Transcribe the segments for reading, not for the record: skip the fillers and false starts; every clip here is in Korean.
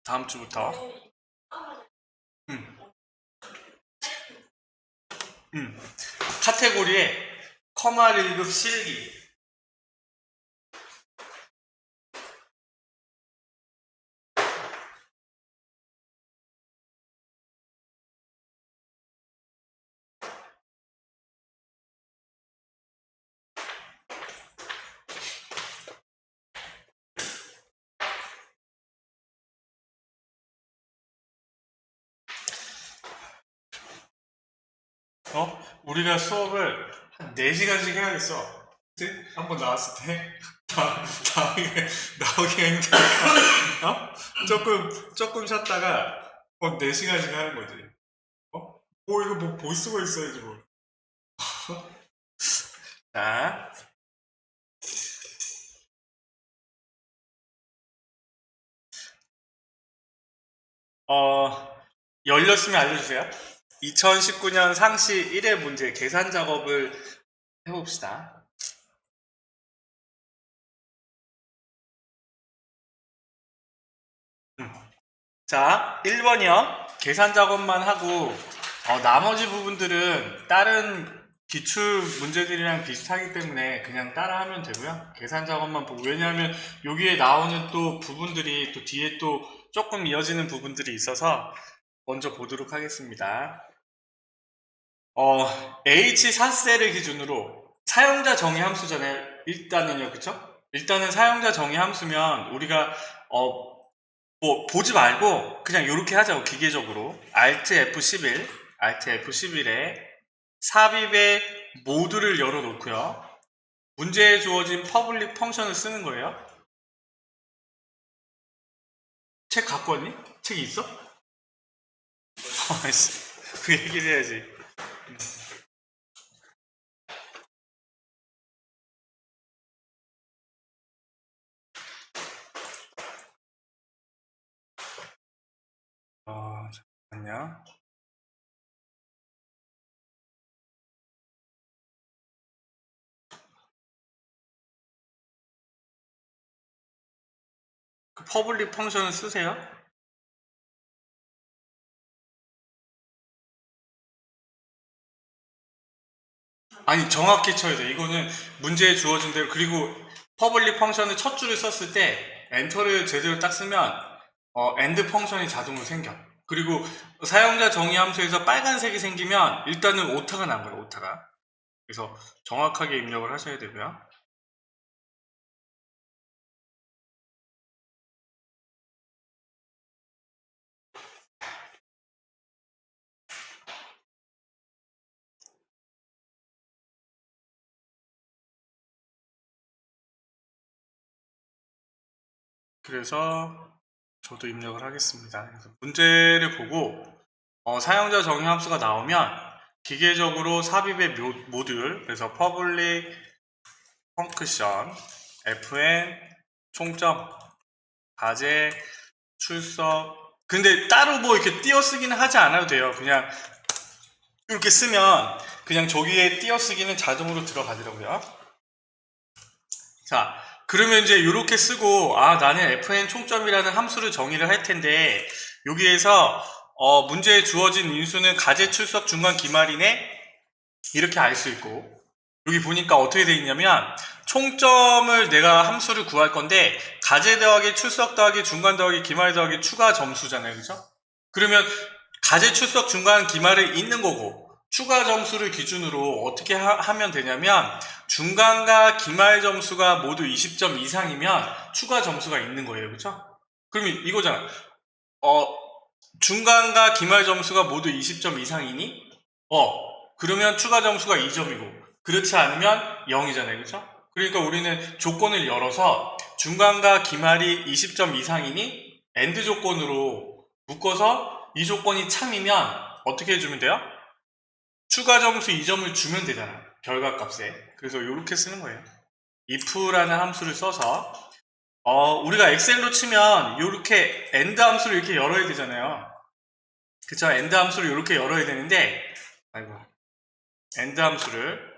다음 주부터. 카테고리에 커마 1급 실기. 우리가 수업을 한 4시간씩 해야겠어. 그치? 한번 나왔을 때 나오기가 힘드니까 조금 쉬었다가 4시간씩 하는 거지. 이거 뭐 볼 수가 있어야지 뭐. 자, 열렸으면 알려주세요. 2019년 상시 1회 문제 계산 작업을 해봅시다. 자, 1번이요. 계산 작업만 하고 나머지 부분들은 다른 기출 문제들이랑 비슷하기 때문에 그냥 따라하면 되고요. 계산 작업만 보고, 왜냐하면 여기에 나오는 또 부분들이 또 뒤에 또 조금 이어지는 부분들이 있어서 먼저 보도록 하겠습니다. H4셀을 기준으로 사용자 정의 함수잖아요. 일단은요, 그쵸? 일단은 사용자 정의 함수면 우리가 뭐 보지 말고 그냥 이렇게 하자고. 기계적으로 Alt F11에 삽입의 모듈을 열어놓고요. 문제에 주어진 퍼블릭 펑션을 쓰는 거예요. 책 갖고 왔니? 책이 있어? 그 얘기를 해야지. 잠깐만요. 그 퍼블릭 펑션을 쓰세요. 아니, 정확히 쳐야 돼. 이거는 문제에 주어진 대로. 그리고 퍼블릭 펑션을 첫 줄을 썼을 때 엔터를 제대로 딱 쓰면 엔드 펑션이 자동으로 생겨. 그리고 사용자 정의 함수에서 빨간색이 생기면 일단은 오타가 난 거예요. 오타가. 그래서 정확하게 입력을 하셔야 되고요. 그래서 저도 입력을 하겠습니다. 그래서 문제를 보고 사용자 정의 함수가 나오면 기계적으로 삽입의 모듈, 그래서 퍼블릭 펑크션 fn 총점 과제 출석. 근데 따로 뭐 이렇게 띄어쓰기는 하지 않아도 돼요. 그냥 이렇게 쓰면 그냥 저기에 띄어쓰기는 자동으로 들어가더라고요. 자, 그러면 이제 이렇게 쓰고, 나는 fn 총점이라는 함수를 정의를 할 텐데, 여기에서 문제에 주어진 인수는 가제 출석 중간 기말이네, 이렇게 알 수 있고, 여기 보니까 어떻게 돼 있냐면 총점을 내가 함수를 구할 건데 가제 더하기 출석 더하기 중간 더하기 기말 더하기 추가 점수잖아요. 그죠? 그러면 가제 출석 중간 기말을 있는 거고, 추가 점수를 기준으로 어떻게 하면 되냐면 중간과 기말 점수가 모두 20점 이상이면 추가 점수가 있는 거예요. 그렇죠? 그러면 이거잖아. 중간과 기말 점수가 모두 20점 이상이니 그러면 추가 점수가 2점이고, 그렇지 않으면 0이잖아요. 그렇죠? 그러니까 우리는 조건을 열어서 중간과 기말이 20점 이상이니 AND 조건으로 묶어서 이 조건이 참이면 어떻게 해주면 돼요? 추가 점수 2점을 주면 되잖아, 결과값에. 그래서 이렇게 쓰는 거예요. if라는 함수를 써서 우리가 엑셀로 치면 이렇게 AND 함수를 이렇게 열어야 되잖아요. 그쵸? AND 함수를 이렇게 열어야 되는데, AND 함수를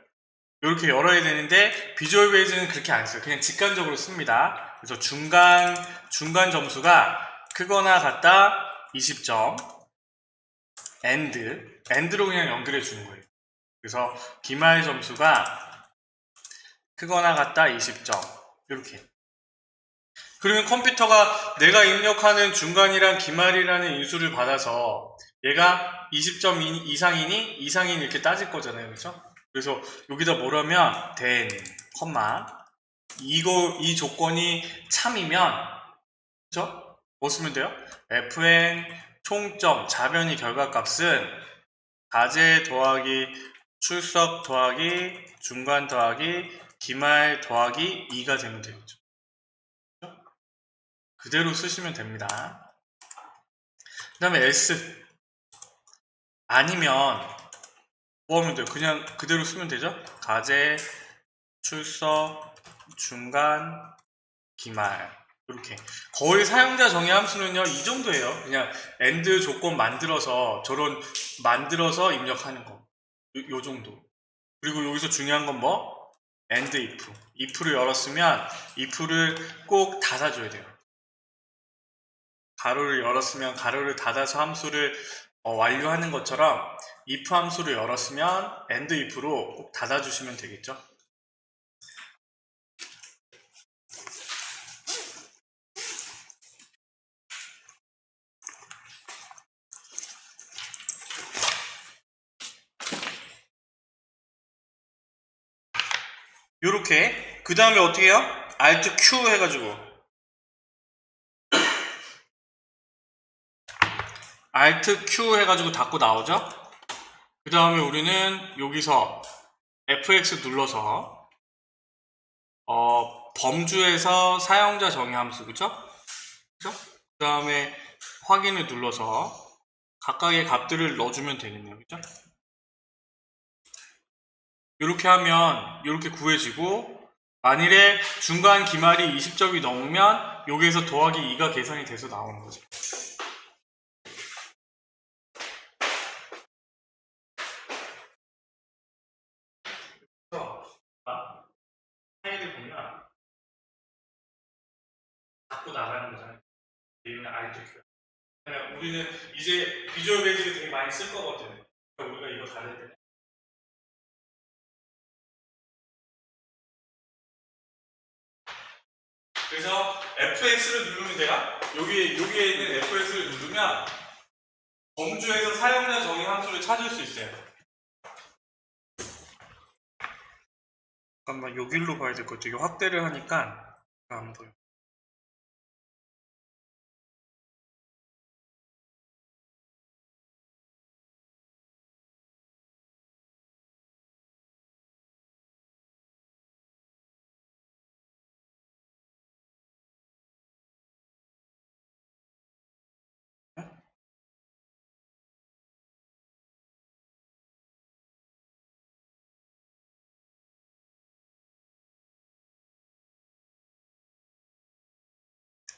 이렇게 열어야 되는데 비주얼 베이스는 그렇게 안 써요. 그냥 직관적으로 씁니다. 그래서 중간 점수가 크거나 같다 20점. AND로 그냥 연결해 주는 거예요. 그래서 기말 점수가 크거나 같다 20점. 이렇게. 그러면 컴퓨터가 내가 입력하는 중간이랑 기말이라는 인수를 받아서 얘가 20점 이상이니? 이상이니? 이렇게 따질 거잖아요. 그렇죠? 그래서 여기다 뭐라면 then, 이 조건이 참이면, 그렇죠? 뭐 쓰면 돼요? fn 총점 자변이 결과값은 가제 더하기 출석 더하기 중간 더하기 기말 더하기 2가 되면 되겠죠. 그대로 쓰시면 됩니다. 그 다음에 S 아니면 뭐 하면 돼요? 그냥 그대로 쓰면 되죠? 가제, 출석, 중간, 기말 이렇게. 거의 사용자 정의 함수는요 이 정도예요. 그냥 AND 조건 만들어서 만들어서 입력하는 거. 요 정도. 그리고 여기서 중요한 건 뭐? AND if를 열었으면 if를 꼭 닫아줘야 돼요. 가로를 열었으면 가로를 닫아서 함수를 완료하는 것처럼 if 함수를 열었으면 AND if로 꼭 닫아주시면 되겠죠. 요렇게. 그 다음에 어떻게 해요? Alt Q 해가지고 Alt Q 해가지고 닫고 나오죠? 그 다음에 우리는 여기서 FX 눌러서 범주에서 사용자 정의 함수, 그쵸? 그 다음에 확인을 눌러서 각각의 값들을 넣어주면 되겠네요. 그쵸? 이렇게 하면 이렇게 구해지고, 만일에 중간 기말이 20점이 넘으면 여기에서 더하기 2가 계산이 돼서 나오는 거죠. 파일을 보면 닫고 나가는 거잖아요. 얘는 Alt Q. 우리는 이제 비주얼 베이직을 되게 많이 쓸 거거든요. 그러니까 우리가 이거 닫을 때 그래서 FX를 누르면 돼요. 여기에 있는 FX를 누르면 범주에서 사용자 정의 함수를 찾을 수 있어요. 잠깐만, 여기로 봐야 될 것 같아요. 확대를 하니까 안 보여.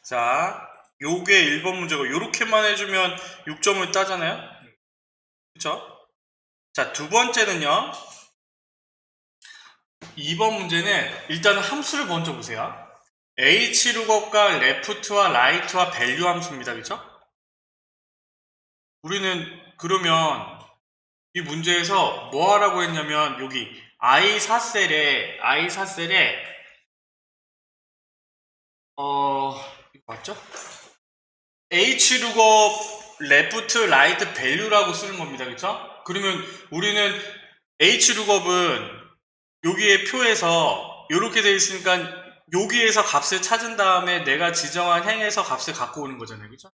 자, 요게 1번 문제고, 요렇게만 해주면 6점을 따잖아요? 그쵸? 자, 두 번째는요. 2번 문제는 일단은 함수를 먼저 보세요. hlookup과 left와 right와 value 함수입니다. 그쵸? 우리는 그러면 이 문제에서 뭐 하라고 했냐면, 여기 i4셀에 이거 맞죠? hlookup left, right, value라고 쓰는 겁니다. 그쵸? 그러면 우리는 hlookup은 여기에 표에서 이렇게 되어 있으니까 여기에서 값을 찾은 다음에 내가 지정한 행에서 값을 갖고 오는 거잖아요. 그쵸?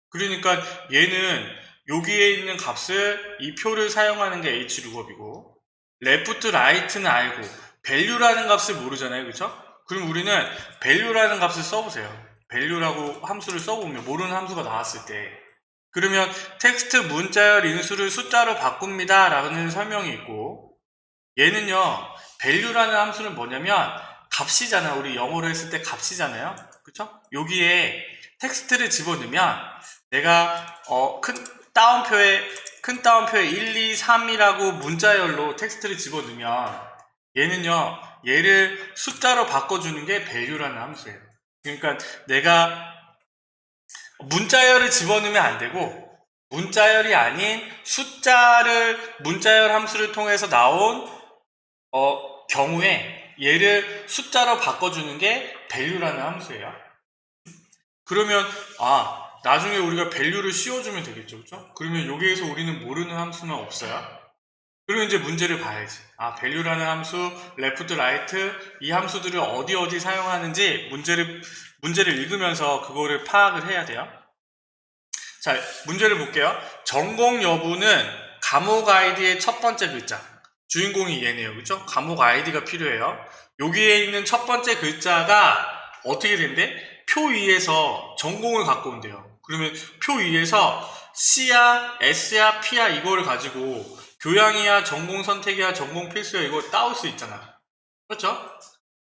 그러니까 얘는 여기에 있는 값을 이 표를 사용하는 게 hlookup이고, left, right는 알고 value라는 값을 모르잖아요. 그쵸? 그럼 우리는 value라는 값을 써보세요. value라고 함수를 써보면, 모르는 함수가 나왔을 때, 그러면 텍스트 문자열 인수를 숫자로 바꿉니다 라는 설명이 있고, 얘는요 value라는 함수는 뭐냐면 값이잖아요. 우리 영어로 했을 때 값이잖아요. 그쵸? 여기에 텍스트를 집어넣으면 내가 큰 따옴표에 1, 2, 3이라고 문자열로 텍스트를 집어넣으면 얘는요 얘를 숫자로 바꿔주는 게 value라는 함수예요. 그러니까 내가 문자열을 집어넣으면 안 되고 문자열이 아닌 문자열 함수를 통해서 나온 경우에 얘를 숫자로 바꿔주는 게 value라는 함수예요. 그러면 나중에 우리가 value를 씌워주면 되겠죠, 그렇죠? 그러면 여기에서 우리는 모르는 함수는 없어요. 그러면 이제 문제를 봐야지. value라는 함수, left, right 이 함수들을 어디 사용하는지 문제를 읽으면서 그거를 파악을 해야 돼요. 자, 문제를 볼게요. 전공 여부는 감옥 아이디의 첫 번째 글자. 주인공이 얘네요, 그렇죠? 감옥 아이디가 필요해요. 여기에 있는 첫 번째 글자가 어떻게 된대? 표 위에서 전공을 갖고 온대요. 그러면 표 위에서 C야, S야, P야 이거를 가지고 교양이야, 전공 선택이야, 전공 필수야 이거 따올 수 있잖아. 그렇죠?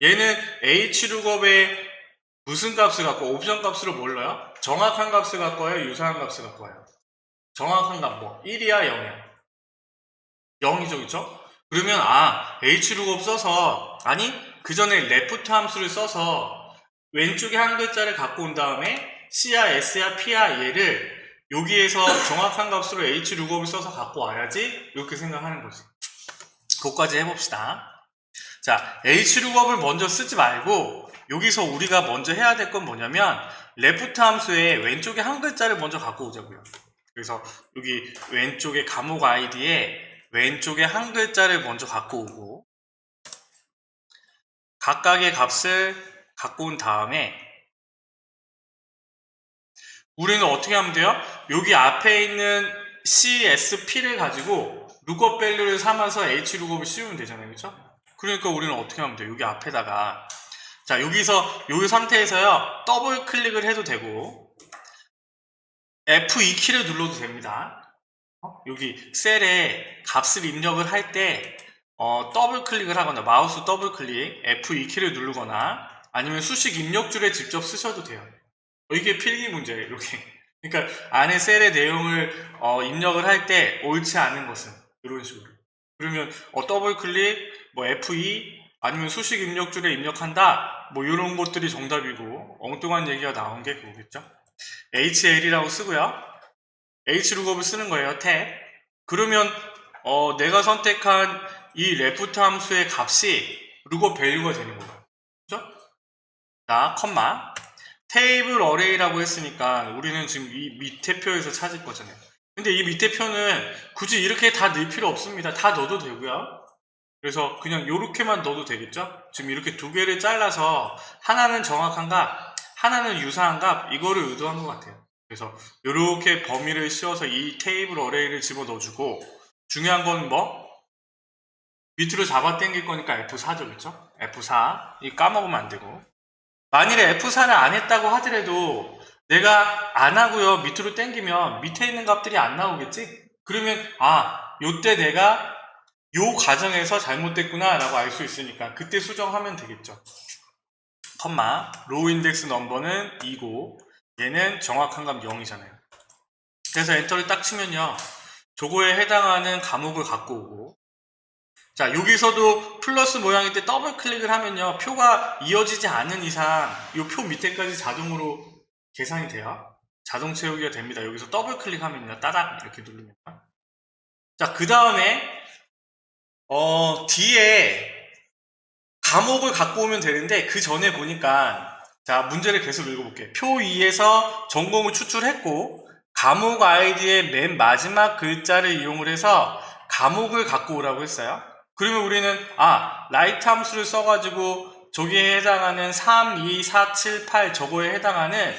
얘는 H룩업의 무슨 값을 갖고 옵션 값으로 몰라요? 정확한 값을 갖고 와요? 유사한 값을 갖고 와요? 정확한 값 뭐? 1이야 0이야? 0이죠, 그쵸? 그러면 H룩업 써서 그 전에 left 함수를 써서 왼쪽에 한 글자를 갖고 온 다음에 C야, S야, P야 얘를 여기에서 정확한 값으로 H룩업을 써서 갖고 와야지 이렇게 생각하는 거지. 그것까지 해봅시다. 자, H룩업을 먼저 쓰지 말고 여기서 우리가 먼저 해야 될 건 뭐냐면 left 함수에 왼쪽에 한 글자를 먼저 갖고 오자고요. 그래서 여기 왼쪽에 감옥 아이디에 왼쪽에 한 글자를 먼저 갖고 오고 각각의 값을 갖고 온 다음에 우리는 어떻게 하면 돼요? 여기 앞에 있는 CSP를 가지고 룩업 밸류를 삼아서 H룩업을 씌우면 되잖아요, 그렇죠? 그러니까 우리는 어떻게 하면 돼요? 여기 앞에다가 자, 여기 상태에서요 더블 클릭을 해도 되고 F2키를 눌러도 됩니다. 여기 셀에 값을 입력을 할 때 더블 클릭을 하거나 마우스 더블 클릭 F2키를 누르거나 아니면 수식 입력줄에 직접 쓰셔도 돼요. 이게 필기 문제예요, 이렇게. 그러니까 안에 셀의 내용을 입력을 할 때 옳지 않은 것은 이런 식으로. 그러면 더블 클릭, F2 아니면 수식 입력줄에 입력한다 이런 것들이 정답이고 엉뚱한 얘기가 나온 게 그거겠죠. HL이라고 쓰고요. H룩업을 쓰는 거예요, 탭. 그러면 내가 선택한 이 left 함수의 값이 룩업 밸류가 되는 거예요. 그죠? 자, 컴마. 테이블 어레이라고 했으니까 우리는 지금 이 밑에 표에서 찾을 거잖아요. 근데 이 밑에 표는 굳이 이렇게 다 넣을 필요 없습니다. 다 넣어도 되고요. 그래서 그냥 이렇게만 넣어도 되겠죠? 지금 이렇게 두 개를 잘라서 하나는 정확한 값, 하나는 유사한 값 이거를 의도한 것 같아요. 그래서 이렇게 범위를 씌워서 이 테이블 어레이를 집어 넣어주고 중요한 건 밑으로 잡아 당길 거니까 F4죠, 그렇죠? F4 이 까먹으면 안 되고 만일에 F4를 안 했다고 하더라도 내가 안 하고요 밑으로 당기면 밑에 있는 값들이 안 나오겠지? 그러면 요때 내가 요 과정에서 잘못됐구나 라고 알 수 있으니까 그때 수정하면 되겠죠. 컴마 로우 인덱스 넘버는 2고 얘는 정확한 값 0이잖아요. 그래서 엔터를 딱 치면요 저거에 해당하는 과목을 갖고 오고 자 여기서도 플러스 모양일 때 더블 클릭을 하면요 표가 이어지지 않은 이상 이 표 밑에까지 자동으로 계산이 돼요. 자동 채우기가 됩니다. 여기서 더블 클릭하면요 따닥 이렇게 누르면 자 그 다음에 뒤에 과목을 갖고 오면 되는데 그 전에 보니까 자 문제를 계속 읽어볼게요. 표 2에서 전공을 추출했고 과목 아이디의 맨 마지막 글자를 이용을 해서 과목을 갖고 오라고 했어요. 그러면 우리는 라이트 함수를 써가지고 저기에 해당하는 3, 2, 4, 7, 8 저거에 해당하는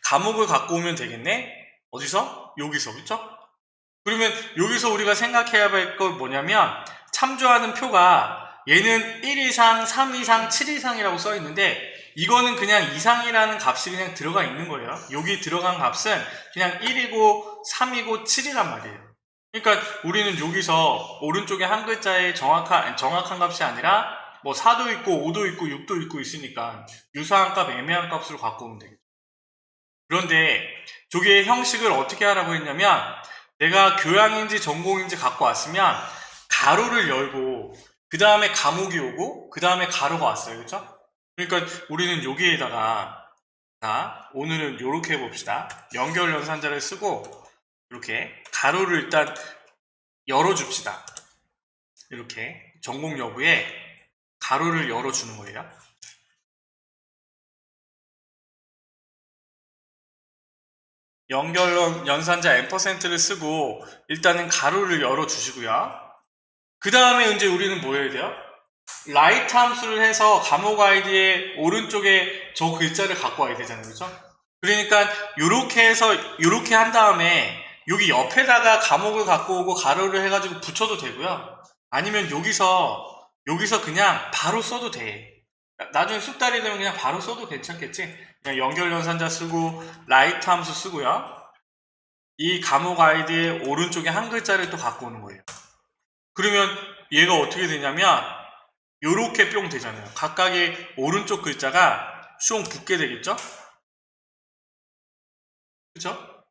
과목을 갖고 오면 되겠네? 어디서? 여기서 그렇죠? 그러면 여기서 우리가 생각해야 할 건 뭐냐면 참조하는 표가 얘는 1 이상, 3 이상, 7 이상이라고 써 있는데 이거는 그냥 이상이라는 값이 그냥 들어가 있는 거예요. 여기 들어간 값은 그냥 1이고 3이고 7이란 말이에요. 그러니까 우리는 여기서 오른쪽에 한 글자에 정확한 값이 아니라 4도 있고 5도 있고 6도 있고 있으니까 유사한 값, 애매한 값으로 갖고 오면 되겠죠. 그런데 저기의 형식을 어떻게 하라고 했냐면 내가 교양인지 전공인지 갖고 왔으면 가로를 열고 그 다음에 과목이 오고 그 다음에 가로가 왔어요. 그렇죠? 그러니까 우리는 여기에다가 자, 오늘은 이렇게 해봅시다. 연결 연산자를 쓰고 이렇게 가로를 일단 열어줍시다. 이렇게 전공 여부에 가로를 열어주는 거예요. 연결 연산자 %를 쓰고 일단은 가로를 열어주시고요. 그 다음에 이제 우리는 뭐 해야 돼요? 라이트 함수를 해서 감옥 아이디의 오른쪽에 저 글자를 갖고 와야 되잖아요. 그죠? 그러니까 요렇게 해서 요렇게 한 다음에 여기 옆에다가 감옥을 갖고 오고 가로를 해가지고 붙여도 되고요. 아니면 여기서 그냥 바로 써도 돼. 나중에 숙달이 되면 그냥 바로 써도 괜찮겠지? 그냥 연결 연산자 쓰고 라이트 함수 쓰고요. 이 감옥 아이디의 오른쪽에 한 글자를 또 갖고 오는 거예요. 그러면 얘가 어떻게 되냐면 요렇게 뿅 되잖아요. 각각의 오른쪽 글자가 숑 붙게 되겠죠? 그죠?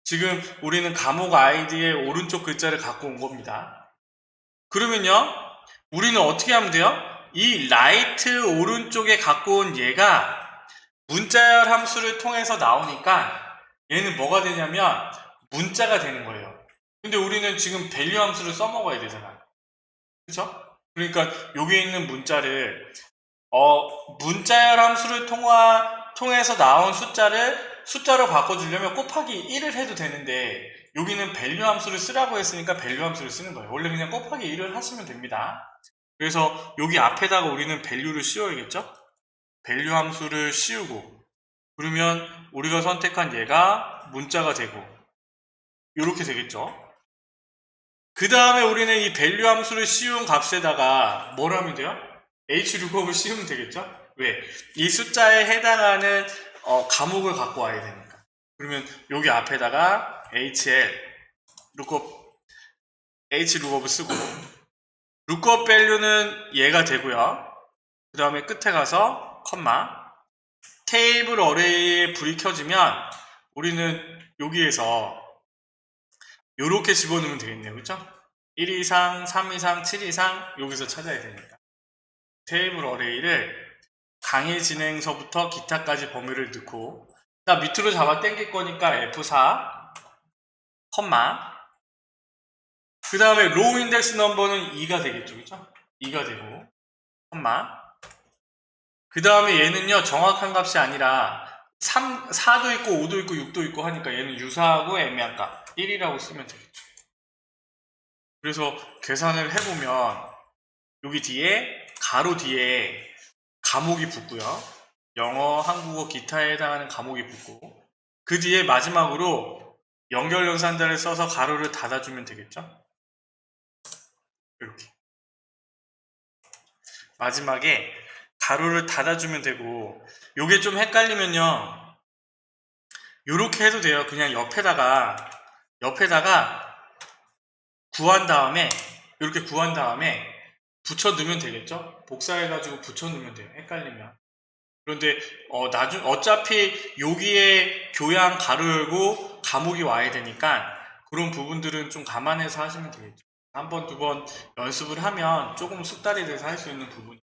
지금 우리는 감옥 아이디의 오른쪽 글자를 갖고 온 겁니다. 그러면요, 우리는 어떻게 하면 돼요? 이 라이트 오른쪽에 갖고 온 얘가 문자열 함수를 통해서 나오니까 얘는 뭐가 되냐면 문자가 되는 거예요. 근데 우리는 지금 밸류 함수를 써먹어야 되잖아요. 그쵸? 그러니까 여기 있는 문자를 문자열 함수를 통해서 나온 숫자로 바꿔주려면 곱하기 1을 해도 되는데 여기는 밸류 함수를 쓰라고 했으니까 밸류 함수를 쓰는 거예요. 원래 그냥 곱하기 1을 하시면 됩니다. 그래서 여기 앞에다가 우리는 밸류를 씌워야겠죠? 밸류 함수를 씌우고 그러면 우리가 선택한 얘가 문자가 되고 이렇게 되겠죠? 그 다음에 우리는 이 밸류 함수를 씌운 값에다가 뭘 하면 돼요? hlookup을 씌우면 되겠죠? 왜? 이 숫자에 해당하는 과목을 갖고 와야 되니까. 그러면 여기 앞에다가 hlookup 쓰고 lookup value는 얘가 되고요. 그 다음에 끝에 가서 컴마 테이블 어레이에 불이 켜지면 우리는 여기에서 요렇게 집어넣으면 되겠네요. 그쵸? 1 이상, 3 이상, 7 이상 여기서 찾아야 되니까 테이블 어레이를 강의 진행서부터 기타까지 범위를 넣고 자 밑으로 잡아 당길 거니까 F4 컴마 그 다음에 로우 인덱스 넘버는 2가 되겠죠. 그쵸? 2가 되고 컴마 그 다음에 얘는요 정확한 값이 아니라 4도 있고 5도 있고 6도 있고 하니까 얘는 유사하고 애매한 값 1이라고 쓰면 되겠죠. 그래서 계산을 해보면 여기 뒤에 가로 뒤에 과목이 붙고요. 영어, 한국어, 기타에 해당하는 과목이 붙고 그 뒤에 마지막으로 연결 연산자를 써서 가로를 닫아주면 되겠죠. 이렇게 마지막에 가로를 닫아주면 되고 요게 좀 헷갈리면요 요렇게 해도 돼요. 그냥 옆에다가 구한 다음에 이렇게 구한 다음에 붙여 넣으면 되겠죠. 복사해가지고 붙여 넣으면 돼요. 헷갈리면. 그런데 어차피 여기에 교양 가로 열고 과목이 와야 되니까 그런 부분들은 좀 감안해서 하시면 되겠죠. 한 번, 두 번 연습을 하면 조금 숙달이 돼서 할 수 있는 부분.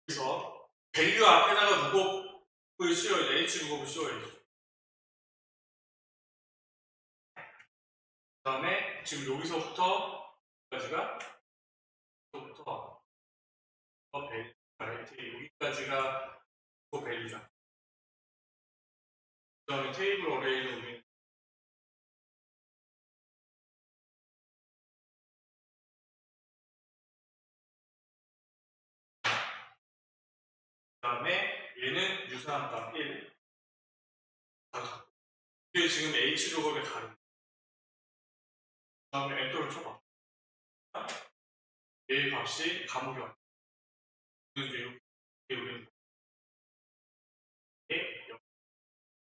그래서 밸류 앞에다가 룩업을 씌워야 돼. H 룩업을 씌워야죠. 그 다음에 지금 여기서부터까지가 여기까지가 밸류죠. 그 다음에 테이블 어레이는 우리 그 다음에 얘는 유사한 값 1. 이게 지금 H 룩업의 가로. 그 다음에 엔터를 쳐봐. A 값이 감옥이 왔다. 이게 우리는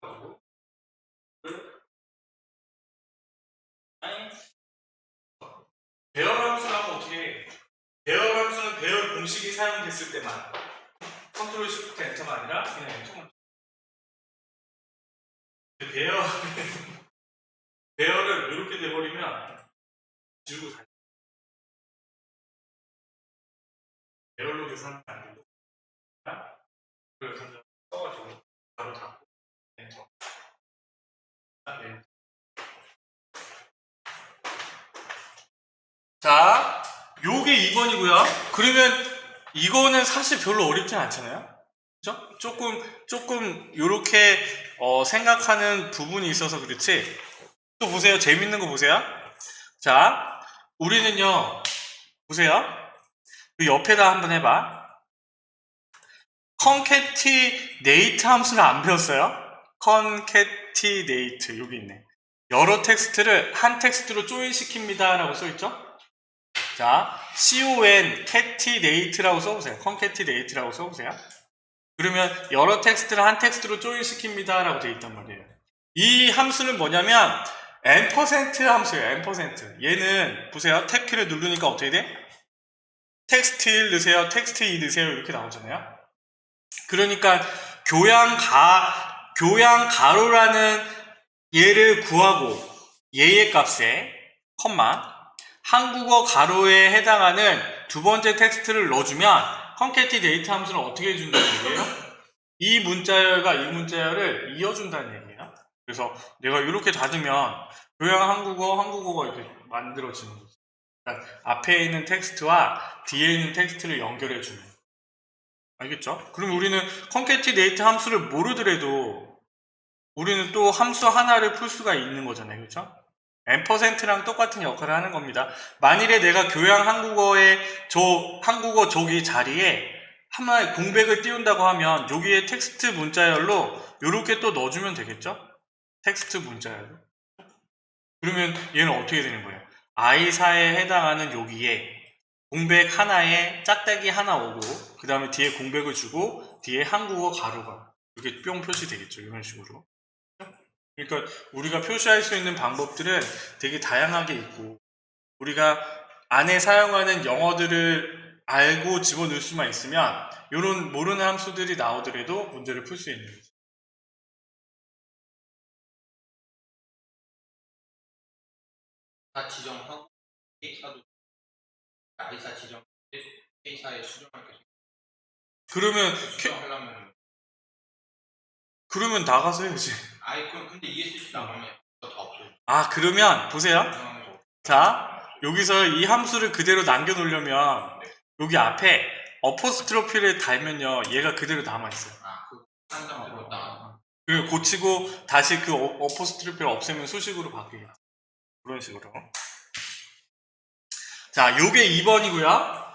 가지고 배열 함수라면 어떻게 해? 배열 함수는 배열 공식이 사용됐을 때만 컨트롤 시프트 엔터가 아니라 그냥 엔터만 배열을 이렇게 돼버리면 지우고 다시 에럴로 계산하면 안 되고 그걸 먼저 써가지고 바로 닫고 엔터. 네. 자, 요게 2번이고요. 그러면 이거는 사실 별로 어렵진 않잖아요. 그죠? 조금 요렇게 생각하는 부분이 있어서 그렇지. 또 보세요. 재밌는 거 보세요. 자, 우리는요. 보세요. 그 옆에다 한번 해봐. concatenate 함수를 안 배웠어요? concatenate 여기 있네. 여러 텍스트를 한 텍스트로 조인시킵니다 라고 써있죠? 자, concatenate라고 써보세요. concatenate라고 써보세요. 그러면 여러 텍스트를 한 텍스트로 조인시킵니다 라고 되어 있단 말이에요. 이 함수는 뭐냐면 %% 함수예요. %. 얘는 보세요. 탭키를 누르니까 어떻게 돼? 텍스트 1 넣으세요. 텍스트 2 넣으세요. 이렇게 나오잖아요. 그러니까 교양 가로라는 얘를 구하고 얘의 값에 컴마 한국어 가로에 해당하는 두 번째 텍스트를 넣어주면 concatenate 함수는 어떻게 해준다는 얘기예요? 이 문자열과 이 문자열을 이어준다는 얘기예요. 그래서 내가 이렇게 닫으면 교양 한국어가 이렇게 만들어지는 거죠. 그러니까 앞에 있는 텍스트와 뒤에 있는 텍스트를 연결해주는. 알겠죠? 그럼 우리는 concatenate 함수를 모르더라도 우리는 또 함수 하나를 풀 수가 있는 거잖아요. 그렇죠? %랑 똑같은 역할을 하는 겁니다. 만일에 내가 교양 한국어의 한국어 저기 자리에 하나의 공백을 띄운다고 하면 여기에 텍스트 문자열로 이렇게 또 넣어주면 되겠죠? 텍스트 문자열로. 그러면 얘는 어떻게 되는 거예요? I4에 해당하는 여기에 공백 하나에 짝대기 하나 오고 그 다음에 뒤에 공백을 주고 뒤에 한국어 가로가 이렇게 뿅 표시되겠죠. 이런 식으로. 그러니까 우리가 표시할 수 있는 방법들은 되게 다양하게 있고 우리가 안에 사용하는 영어들을 알고 집어넣을 수만 있으면 이런 모르는 함수들이 나오더라도 문제를 풀 수 있는 거죠. 다 지정하고 K사도 I4 지정 K사에 수정할 게 그러면 수정하려면 그러면 나가서 해야지. 아이 근데 ESC 나가면 다 없어요. 아 그러면 보세요. 자 여기서 이 함수를 그대로 남겨놓으려면 여기 앞에 어포스트로피를 달면요 얘가 그대로 남아있어요. 아그 한장으로 나. 그리고 고치고 다시 그 어포스트로피를 없애면 수식으로 바뀌겠죠. 그런 식으로. 자 요게 2번이고요.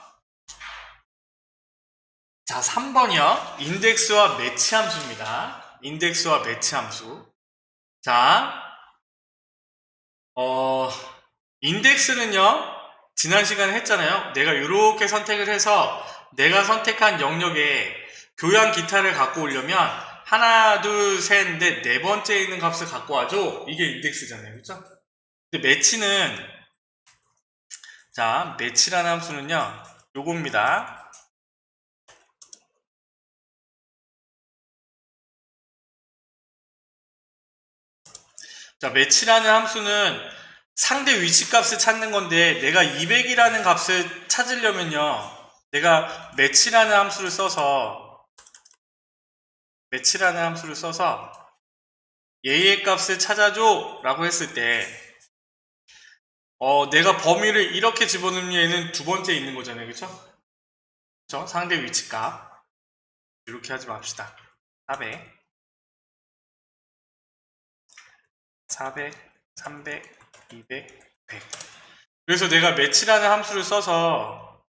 자 3번이요. 인덱스와 매치 함수입니다. 인덱스와 매치 함수. 자 인덱스는요 지난 시간에 했잖아요. 내가 이렇게 선택을 해서 내가 선택한 영역에 교양 기타를 갖고 오려면 하나 둘 셋 넷 네 번째에 있는 값을 갖고 와줘. 이게 인덱스잖아요. 그렇죠? 근데 매치는 자 매치라는 함수는요 요겁니다. 자 매치라는 함수는 상대 위치값을 찾는 건데 내가 200이라는 값을 찾으려면요 내가 매치라는 함수를 써서 얘의 값을 찾아줘 라고 했을 때 내가 범위를 이렇게 집어넣으면 얘는 두 번째 있는 거잖아요. 그쵸? 그쵸? 상대 위치값 이렇게 하지 맙시다. 400, 300, 200, 100. 그래서 내가 매치라는 함수를 써서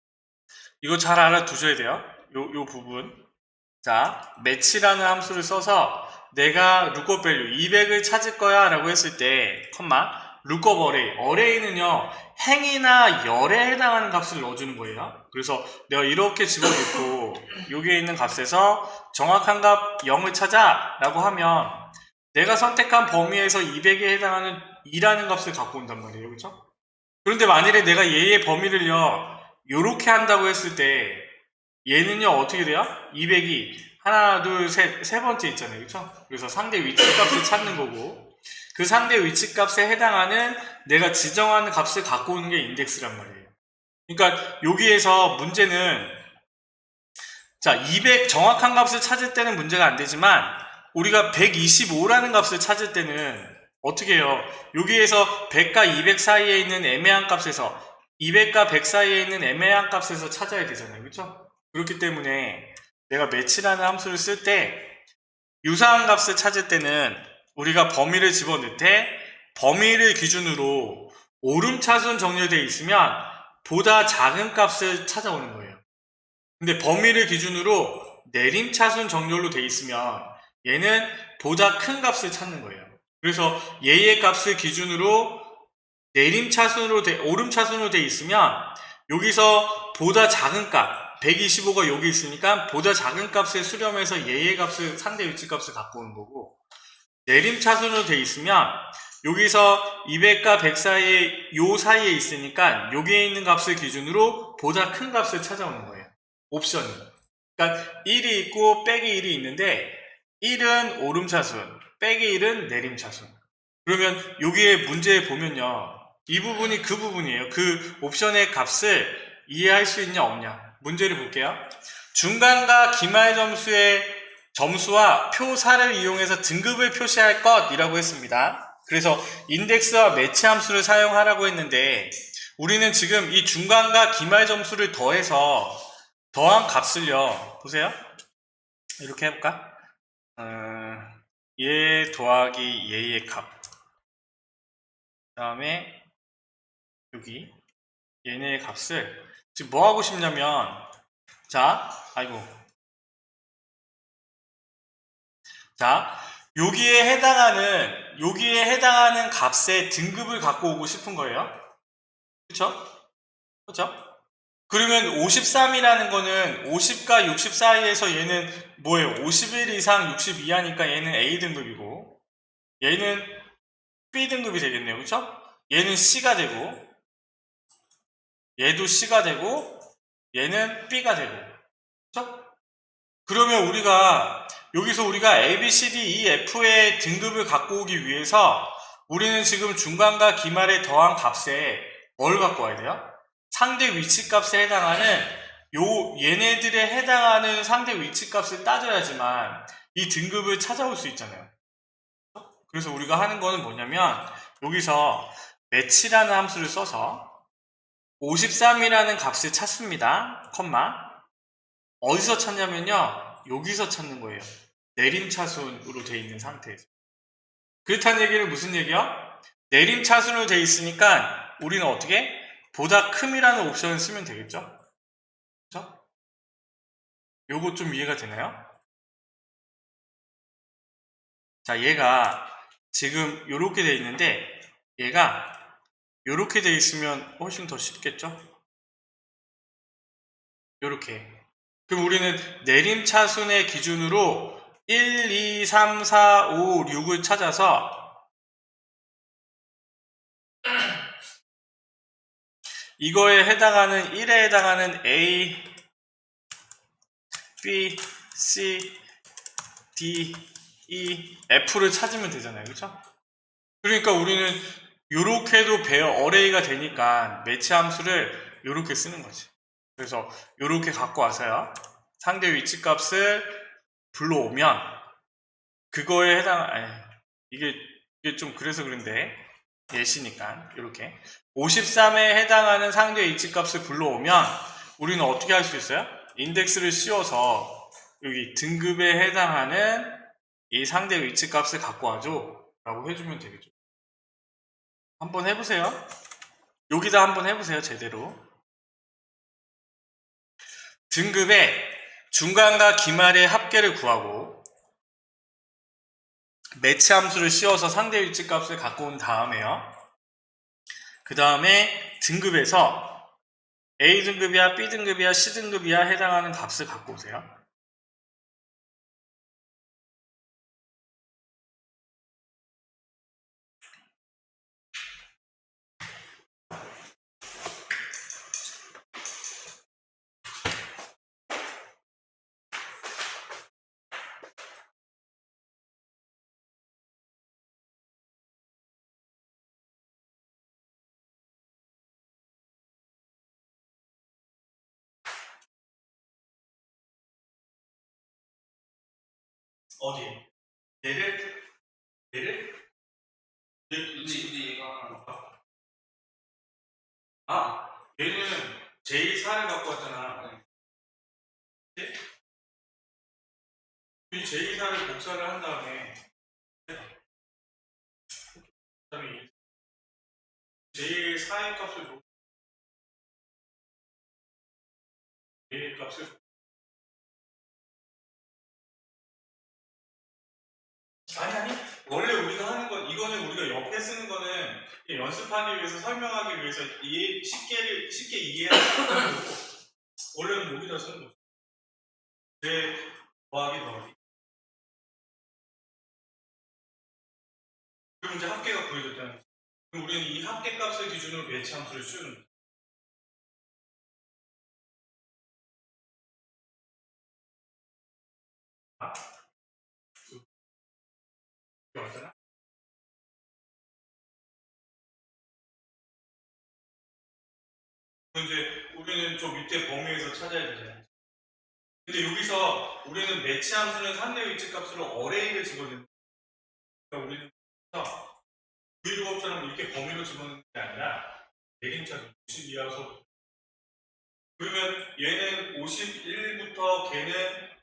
이거 잘 알아두셔야 돼요. 요 부분. 자, 매치라는 함수를 써서 내가 lookup value 200을 찾을 거야 라고 했을 때 lookup array. array는요 행이나 열에 해당하는 값을 넣어주는 거예요. 그래서 내가 이렇게 집어넣고 여기에 있는 값에서 정확한 값 0을 찾아 라고 하면 내가 선택한 범위에서 200에 해당하는 2라는 값을 갖고 온단 말이에요. 그렇죠? 그런데 만일에 내가 얘의 범위를요 요렇게 한다고 했을 때 얘는요 어떻게 돼요? 200이 하나 둘 셋 세 번째 있잖아요. 그렇죠? 그래서 상대 위치 값을 찾는 거고 그 상대 위치값에 해당하는 내가 지정하는 값을 갖고 오는 게 인덱스란 말이에요. 그러니까 여기에서 문제는 자, 200 정확한 값을 찾을 때는 문제가 안 되지만 우리가 125라는 값을 찾을 때는 어떻게 해요? 여기에서 100과 200 사이에 있는 애매한 값에서 200과 100 사이에 있는 애매한 값에서 찾아야 되잖아요. 그렇죠? 그렇기 때문에 내가 매치라는 함수를 쓸 때 유사한 값을 찾을 때는 우리가 범위를 집어넣을 때 범위를 기준으로 오름차순 정렬되어 있으면 보다 작은 값을 찾아오는 거예요. 근데 범위를 기준으로 내림차순 정렬로 되어 있으면 얘는 보다 큰 값을 찾는 거예요. 그래서 얘의 값을 기준으로 내림차순으로 오름차순으로 되어 있으면 여기서 보다 작은 값 125가 여기 있으니까 보다 작은 값을 수렴해서 얘의 값을 상대 위치 값을 갖고 오는 거고, 내림차순으로 되어 있으면 여기서 200과 100 사이에 요 사이에 있으니까 여기에 있는 값을 기준으로 보다 큰 값을 찾아오는 거예요. 옵션이. 그러니까 1이 있고 빼기 1이 있는데 1은 오름차순, 빼기 1은 내림차순. 그러면 여기에 문제에 보면요, 이 부분이 그 부분이에요. 그 옵션의 값을 이해할 수 있냐 없냐. 문제를 볼게요. 중간과 기말 점수의 점수와 표사를 이용해서 등급을 표시할 것이라고 했습니다. 그래서 인덱스와 매치 함수를 사용하라고 했는데 우리는 지금 이 중간과 기말 점수를 더해서 더한 값을요, 보세요. 이렇게 해볼까? 얘 더하기 얘의 값, 그 다음에 여기 얘네의 값을 지금 뭐 하고 싶냐면, 자, 자, 여기에 해당하는 값의 등급을 갖고 오고 싶은 거예요. 그쵸? 그쵸? 그러면 53이라는 거는 50과 60 사이에서 얘는 뭐예요? 51 이상 60 이하니까 얘는 A 등급이고, 얘는 B 등급이 되겠네요. 그쵸? 얘는 C가 되고, 얘도 C가 되고, 얘는 B가 되고. 그쵸? 그러면 여기서 우리가 A, B, C, D, E, F의 등급을 갖고 오기 위해서 우리는 지금 중간과 기말에 더한 값에 뭘 갖고 와야 돼요? 상대 위치 값에 해당하는 얘네들에 해당하는 상대 위치 값을 따져야지만 이 등급을 찾아올 수 있잖아요. 그래서 우리가 하는 거는 뭐냐면 여기서 매치라는 함수를 써서 53이라는 값을 찾습니다. 컴마. 어디서 찾냐면요, 여기서 찾는 거예요. 내림차순으로 되어 있는 상태에서. 그렇다는 얘기는 무슨 얘기야? 내림차순으로 되어 있으니까 우리는 어떻게? 보다 큼이라는 옵션을 쓰면 되겠죠? 그렇죠? 요거 좀 이해가 되나요? 자, 얘가 지금 요렇게 되어 있는데 얘가 요렇게 되어 있으면 훨씬 더 쉽겠죠? 요렇게. 그럼 우리는 내림차순의 기준으로 1, 2, 3, 4, 5, 6을 찾아서 이거에 해당하는 1에 해당하는 A, B, C, D, E, F를 찾으면 되잖아요. 그렇죠? 그러니까 우리는 요렇게도 어레이가 되니까 매치 함수를 요렇게 쓰는 거지. 그래서 요렇게 갖고 와서요, 상대 위치 값을 불러오면 그거에 이게 좀 그래서 그런데 예시니까 이렇게 53에 해당하는 상대 위치 값을 불러오면 우리는 어떻게 할 수 있어요? 인덱스를 씌워서 여기 등급에 해당하는 이 상대 위치 값을 갖고 와줘 라고 해주면 되겠죠. 한번 해보세요. 여기다 한번 해보세요. 제대로. 등급의 중간과 기말의 합계를 구하고 매치 함수를 씌워서 상대 위치 값을 갖고 온 다음에요, 그 다음에 등급에서 A 등급이야, B 등급이야, C 등급이야 해당하는 값을 갖고 오세요. 어디에? 얘를? 근데 얘가 얘는 j4를 갖고 왔잖아. 네? 이 j4를 복사를 한 다음에 그다음에 j4의 값을 얘의 값을 아니 원래 우리가 하는 건 이거는 우리가 옆에 쓰는 거는 연습하기 위해서 설명하기 위해서 쉽게 이해하는 거고 원래는 여기다 쓰는 거죠. 더하기 그럼 이제 합계가 구해졌잖아요. 그럼 우리는 이 합계 값을 기준으로 배치 함수를 씌우는 거죠. 이게 맞잖아? 그럼 이제 우리는 저 밑에 범위에서 찾아야 되잖아요. 근데 여기서 우리는 매치 함수는 상대 위치 값으로 어레이를 집어넣는 거니까 우리는 브이로그업처럼 이렇게 범위로 집어넣는 게 아니라 내림차순 52하고 그러면 얘는 51부터 걔는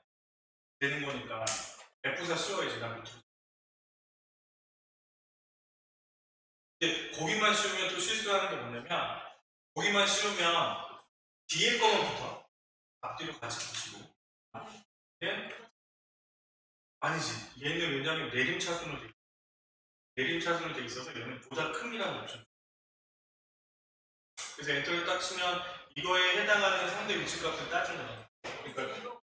되는 거니까 F4 씌워야지 나 밑으로. 근데 거기만 씌우면 또 실수하는 게 뭐냐면 거기만 씌우면 뒤에 거만 붙어. 앞뒤로 같이 붙이고 얘는 아니지. 얘는 왜냐면 내림차순으로 돼 있어서 얘는 보다 큼이라는 옵션. 그래서 엔터를 딱 치면 이거에 해당하는 상대 위치값을 따준 거잖아. 그러니까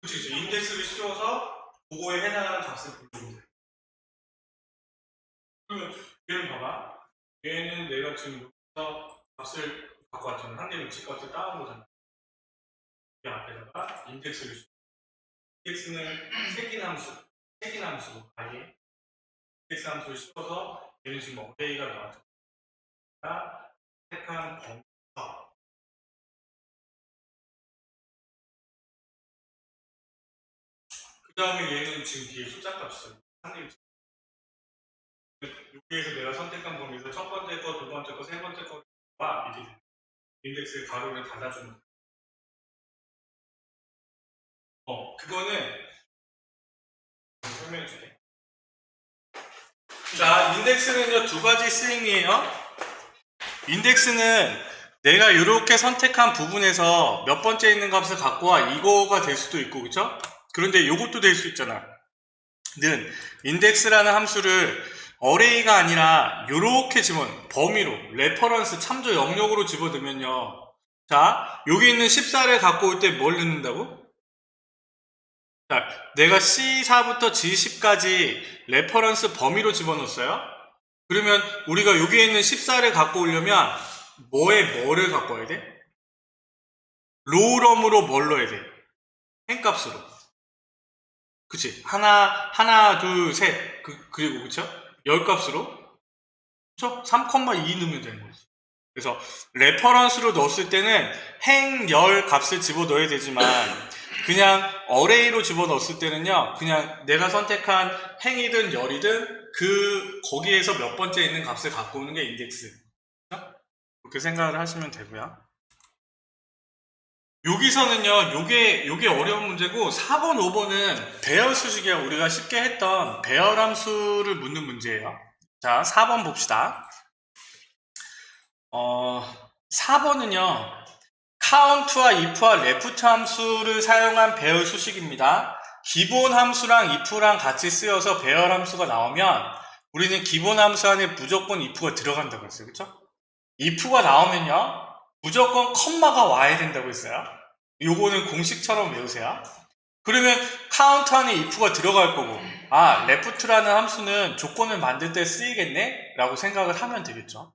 그치 인덱스를 씌워서 그거에 해당하는 값을 부르면 돼. 그러면 얘는 봐봐. 얘는 내가 지금 여기서 값을 갖고 왔잖아. 상대 위치값을 따온 거잖아. 이 앞에다가 인덱스를 씌워. 인덱스는 색인 함수 아예 인덱스 함수를 씌워서 얘는 지금 어레이가 나왔잖아. 택한 범위에서 그 다음에 얘는 지금 뒤에 숫자 값이잖아. 상대 위치. 여기에서 내가 선택한 범위에서 첫 번째 거, 두 번째 거, 세 번째 거와 이렇게 인덱스의 가로를 닫아주는 거야. 그거는 설명해 줄게. 자, 인덱스는요, 두 가지 쓰임이에요. 인덱스는 내가 이렇게 선택한 부분에서 몇 번째 있는 값을 갖고 와 이거가 될 수도 있고 그쵸? 그런데 이것도 될 수 있잖아. 는 인덱스라는 함수를 어레이가 아니라 이렇게 범위로 레퍼런스 참조 영역으로 집어넣으면요. 자, 여기 있는 14를 갖고 올 때 뭘 넣는다고? 자, 내가 C4부터 G10까지 레퍼런스 범위로 집어넣었어요. 그러면 우리가 여기에 있는 14를 갖고 오려면 뭐를 갖고 와야 돼? 로우럼으로 뭘 넣어야 돼? 행값으로. 그치? 하나, 둘, 셋. 그리고, 그쵸? 열 값으로. 그쵸? 3,2 넣으면 되는 거지. 그래서, 레퍼런스로 넣었을 때는 행, 열 값을 집어 넣어야 되지만, 그냥 어레이로 집어 넣었을 때는요, 그냥 내가 선택한 행이든 열이든 거기에서 몇 번째 있는 값을 갖고 오는 게 인덱스. 그렇게 생각을 하시면 되고요. 여기서는요, 요게 어려운 문제고, 4번, 5번은 배열 수식이야. 우리가 쉽게 했던 배열 함수를 묻는 문제예요. 자, 4번 봅시다. 4번은요, 카운트와 if와 left 함수를 사용한 배열 수식입니다. 기본 함수랑 if랑 같이 쓰여서 배열 함수가 나오면, 우리는 기본 함수 안에 무조건 if가 들어간다고 했어요. 그쵸? if가 나오면요, 무조건 컴마가 와야 된다고 했어요. 요거는 공식처럼 외우세요. 그러면 카운트 안에 if가 들어갈 거고 left라는 함수는 조건을 만들 때 쓰이겠네? 라고 생각을 하면 되겠죠.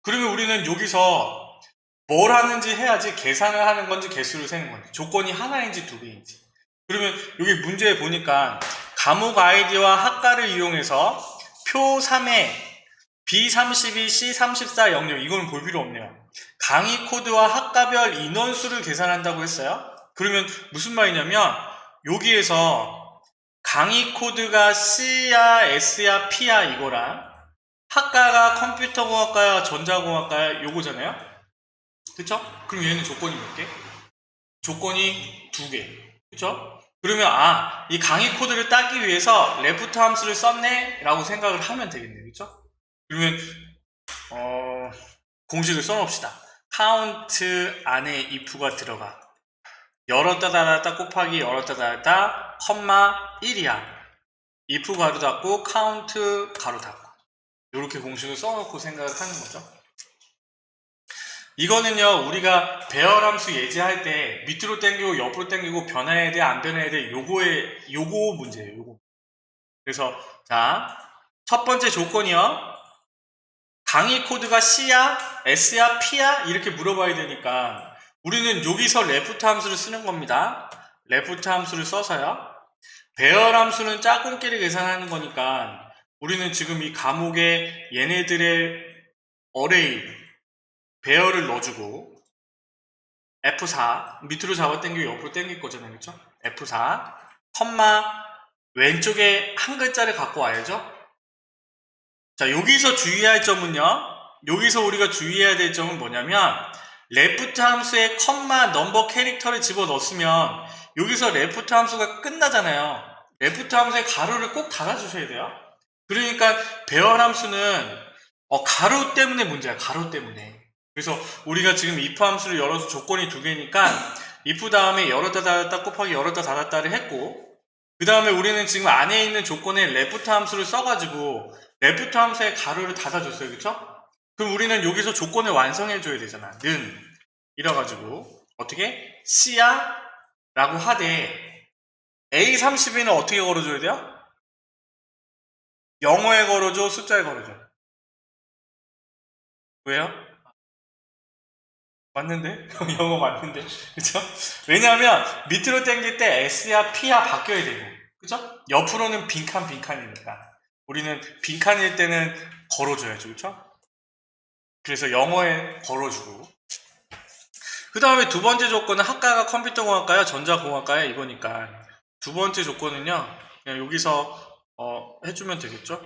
그러면 우리는 여기서 뭘 하는지 해야지 계산을 하는 건지 개수를 세는 건지 조건이 하나인지 두 개인지 그러면 여기 문제에 보니까 과목 아이디와 학과를 이용해서 표 3에 B32, C34, 00 이거는 볼 필요 없네요. 강의 코드와 학과별 인원수를 계산한다고 했어요. 그러면 무슨 말이냐면 여기에서 강의 코드가 C야 S야 P야 이거랑 학과가 컴퓨터공학과야 전자공학과야 요거잖아요. 그쵸? 그럼 얘는 조건이 몇 개? 조건이 2개. 그쵸? 그러면 이 강의 코드를 따기 위해서 레프트 함수를 썼네 라고 생각을 하면 되겠네요. 그쵸? 그러면 공식을 써놓읍시다. count 안에 if가 들어가. 열었다 닫았다 곱하기 열었다 닫았다 컴마 1이야. if 가로 닫고 count 가로 닫고 이렇게 공식을 써놓고 생각을 하는 거죠. 이거는요 우리가 배열함수 예제할 때 밑으로 당기고 옆으로 당기고 변화해야 돼 안 변화해야 돼 요거 문제예요. 요거. 그래서 자 첫 번째 조건이요. 강의 코드가 C야 S야 P야 이렇게 물어봐야 되니까 우리는 여기서 레프트 함수를 쓰는 겁니다. 레프트 함수를 써서요. 배열 함수는 짝꿍끼리 계산하는 거니까 우리는 지금 이 과목에 얘네들의 어레이 배열을 넣어주고 F4 밑으로 잡아당기고 옆으로 당길 거잖아요. 그렇죠? F4 컴마 왼쪽에 한 글자를 갖고 와야죠. 자 여기서 주의할 점은요. 여기서 우리가 주의해야 될 점은 뭐냐면 레프트 함수에 컴마 넘버 캐릭터를 집어넣었으면 여기서 레프트 함수가 끝나잖아요. 레프트 함수에 가로를 꼭 달아주셔야 돼요. 그러니까 배열 함수는 가로 때문에 문제야. 가로 때문에. 그래서 우리가 지금 if 함수를 열어서 조건이 2개니까 if 다음에 열었다 닫았다 곱하기 열었다 닫았다를 했고 그 다음에 우리는 지금 안에 있는 조건에 레프트 함수를 써가지고 레프트 함수에 가로를 닫아줬어요. 그쵸? 그럼 우리는 여기서 조건을 완성해줘야 되잖아. 는 이래가지고 어떻게? C야? 라고 하되 A32는 어떻게 걸어줘야 돼요? 영어에 걸어줘? 숫자에 걸어줘? 왜요? 맞는데? 영어 맞는데? 그쵸? 왜냐하면 밑으로 당길 때 S야 P야 바뀌어야 되고 그쵸? 옆으로는 빈칸이니까 우리는 빈칸일 때는 걸어줘야죠. 그쵸? 그래서 영어에 걸어주고 그 다음에 두 번째 조건은 학과가 컴퓨터공학과야 전자공학과야 이거니까 두 번째 조건은요 그냥 여기서 해주면 되겠죠?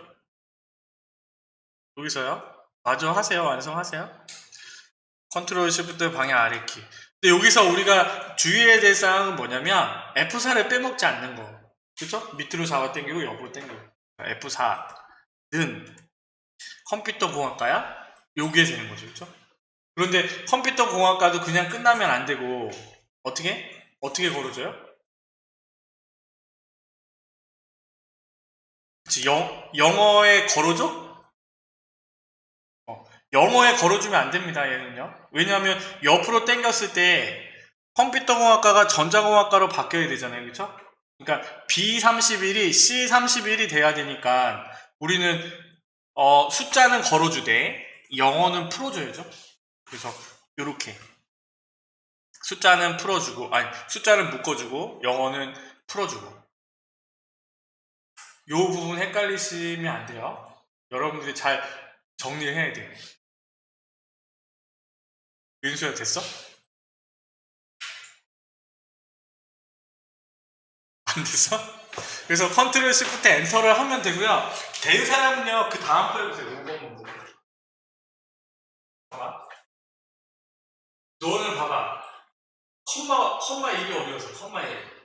여기서요? 마저 하세요. 완성하세요. 컨트롤 시프트 방향 아래키. 근데 여기서 우리가 주의해야 될 사항은 뭐냐면 F4를 빼먹지 않는 거. 그쵸? 밑으로 잡아 당기고 옆으로 당기고. F4는 컴퓨터 공학과야? 요게 되는 거죠. 그쵸? 그런데 컴퓨터 공학과도 그냥 끝나면 안 되고 어떻게 걸어줘요? 그치, 영어에 걸어줘? 영어에 걸어주면 안 됩니다. 얘는요. 왜냐하면 옆으로 당겼을 때 컴퓨터공학과가 전자공학과로 바뀌어야 되잖아요. 그렇죠? 그러니까 B31이 C31이 돼야 되니까 우리는 숫자는 걸어주되 영어는 풀어줘야죠. 그래서 이렇게 숫자는 풀어주고 숫자는 묶어주고 영어는 풀어주고 이 부분 헷갈리시면 안 돼요. 여러분들이 잘 정리를 해야 돼요. 윤수야 됐어? 안 됐어? 그래서 컨트롤 시프트 엔터를 하면 되고요. 된 사람은요 그 다음 거 해보세요. 5번 문제. 봐봐. 너는 봐봐. 컴마 1이 어디였어? 컴마 1.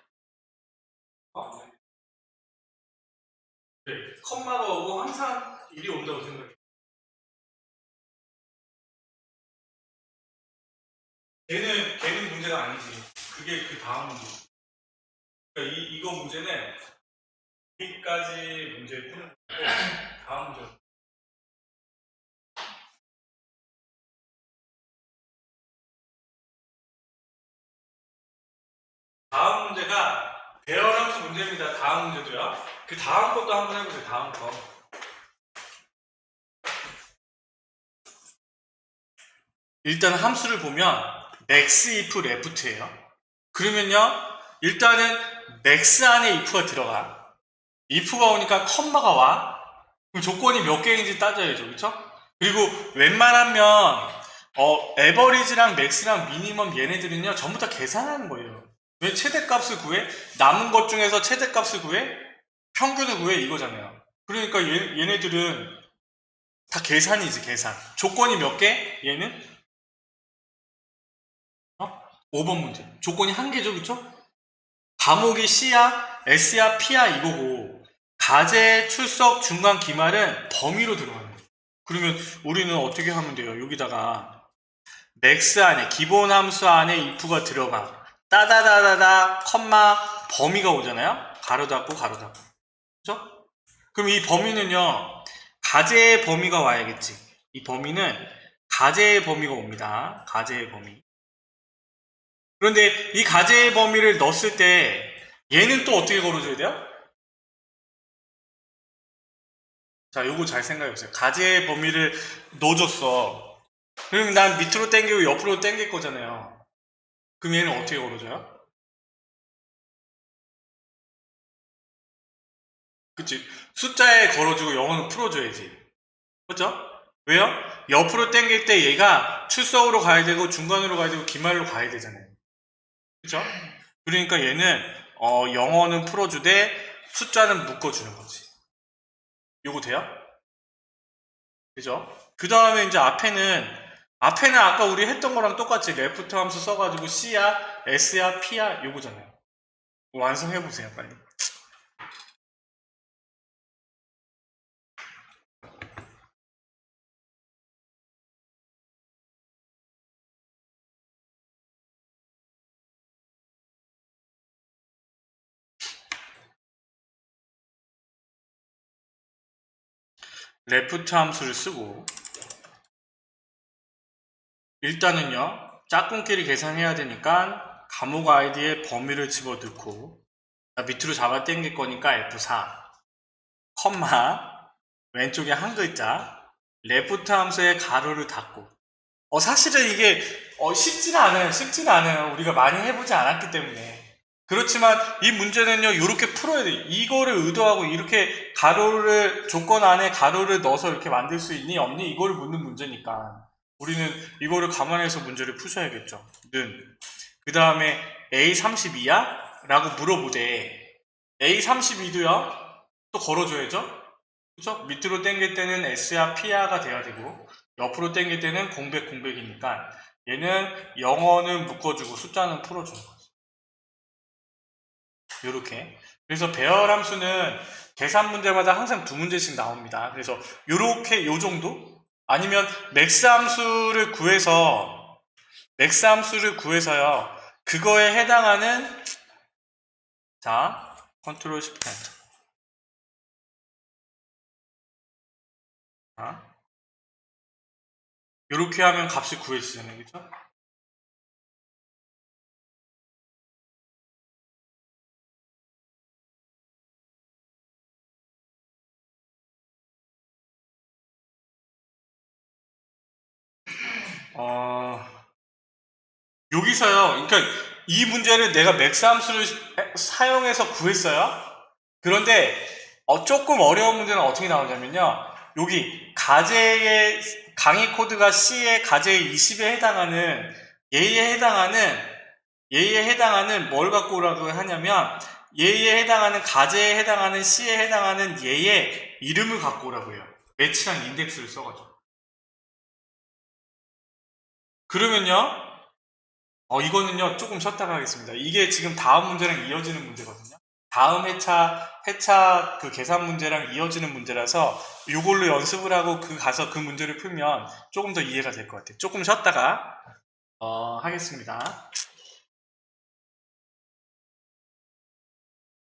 네. 컴마가 오고 항상 1이 온다고 생각해. 걔는 문제가 아니지. 그게 그 다음 문제. 그러니까 이거 문제는 여기까지 문제 푸는 거고 다음 문제. 다음 문제가 배열함수 문제입니다. 다음 문제도요. 그 다음 것도 한번 해보세요. 다음 거. 일단 함수를 보면 max if left예요. 그러면요. 일단은 max 안에 if가 들어가. if가 오니까 컴마가 와. 그럼 조건이 몇 개인지 따져야죠. 그렇죠? 그리고 웬만하면 에버리지랑 max랑 미니멈 얘네들은요. 전부 다 계산하는 거예요. 왜 최대값을 구해? 남은 것 중에서 최대값을 구해? 평균을 구해 이거잖아요. 그러니까 얘네들은 다 계산이지, 계산. 조건이 몇 개? 얘는 5번 문제. 조건이 한 개죠, 그쵸? 과목이 C야, S야, P야 이거고 가제, 출석, 중간, 기말은 범위로 들어가는 거예요. 그러면 우리는 어떻게 하면 돼요? 여기다가 맥스 안에, 기본 함수 안에 if가 들어가. 따다다다다, 컴마, 범위가 오잖아요? 가로 닫고, 가로 닫고. 그죠? 그럼 이 범위는요, 가제의 범위가 와야겠지. 이 범위는 가제의 범위가 옵니다. 가제의 범위. 그런데 이 가제의 범위를 넣었을 때 얘는 또 어떻게 걸어줘야 돼요? 자, 요거 잘 생각해보세요. 가제의 범위를 넣어줬어. 그러면 난 밑으로 당기고 옆으로 당길 거잖아요. 그럼 얘는 어떻게 걸어줘요? 그치? 숫자에 걸어주고 영어는 풀어줘야지. 그죠? 왜요? 옆으로 당길 때 얘가 출석으로 가야 되고 중간으로 가야 되고 기말로 가야 되잖아요. 그죠? 그러니까 얘는 영어는 풀어주되 숫자는 묶어주는 거지. 요거 돼요? 그죠? 그 다음에 이제 앞에는 아까 우리 했던 거랑 똑같이 레프트 함수 써가지고 C야, S야, P야 요거잖아요. 완성해보세요, 빨리. 레프트 함수를 쓰고 일단은요 짝꿍끼리 계산해야 되니까 과목 아이디에 범위를 집어넣고 밑으로 잡아 당길 거니까 F4 컴마 왼쪽에 한 글자 레프트 함수에 가로를 닫고 사실은 이게 쉽지는 않아요. 우리가 많이 해보지 않았기 때문에. 그렇지만 이 문제는요 이렇게 풀어야 돼요. 이거를 의도하고 이렇게 가로를 조건 안에 가로를 넣어서 이렇게 만들 수 있니 없니 이거를 묻는 문제니까 우리는 이거를 감안해서 문제를 푸셔야겠죠. 그 다음에 A32야? 라고 물어보되 A32도요 또 걸어줘야죠. 그쵸? 밑으로 당길 때는 S야 P야가 돼야 되고 옆으로 당길 때는 공백이니까 얘는 영어는 묶어주고 숫자는 풀어주는 거죠. 요렇게. 그래서 배열 함수는 계산 문제마다 항상 2문제씩 나옵니다. 그래서 요렇게 요 정도? 아니면 맥스 함수를 구해서요. 그거에 해당하는 자, 컨트롤 시프트 엔터. 자, 요렇게 하면 값을 구해지잖아요. 그죠? 여기서요. 그러니까 이 문제를 내가 맥스 함수를 사용해서 구했어요. 그런데 조금 어려운 문제는 어떻게 나오냐면요. 여기 가제의 강의 코드가 C의 가제 20에 해당하는 얘에 해당하는 뭘 갖고 오라고 하냐면 얘에 해당하는 가제에 해당하는 C에 해당하는 얘의 이름을 갖고 오라고 해요. 매치랑 인덱스를 써가지고. 그러면요. 이거는요, 조금 쉬었다가 하겠습니다. 이게 지금 다음 문제랑 이어지는 문제거든요. 다음 회차 그 계산 문제랑 이어지는 문제라서 이걸로 연습을 하고 가서 그 문제를 풀면 조금 더 이해가 될 것 같아요. 조금 쉬었다가, 하겠습니다.